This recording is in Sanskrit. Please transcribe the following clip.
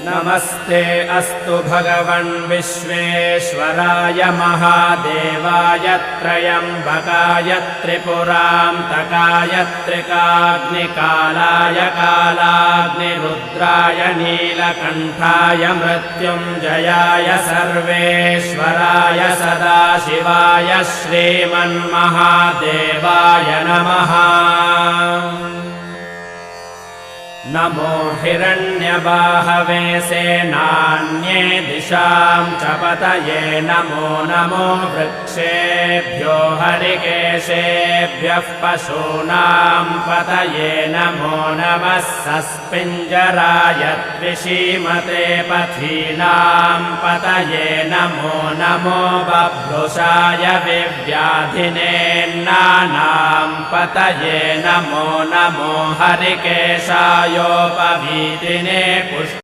नमस्ते अस्तु भगवन् विश्वेश्वराय महादेवाय त्र्यम्बकाय त्रिपुरान्तकाय त्रिकाग्निकालाय कालाग्निरुद्राय नीलकण्ठाय मृत्युञ्जयाय सर्वेश्वराय सदाशिवाय श्रीमन्महादेवाय नमः। नमो हिरण्यबाहवे सेनान्ये दिशां च पतये नमो नमो वृक्षेभ्यो हरिकेशेभ्यः पशूनां पतये नमो नमः सस्पिञ्जराय त्रिशीमते पथीनां पतये नमो नमो बभ्रुषाय विव्याधिनेन्नानां पतये नमो नमो हरिकेशाय योपवीतिने पुष्ट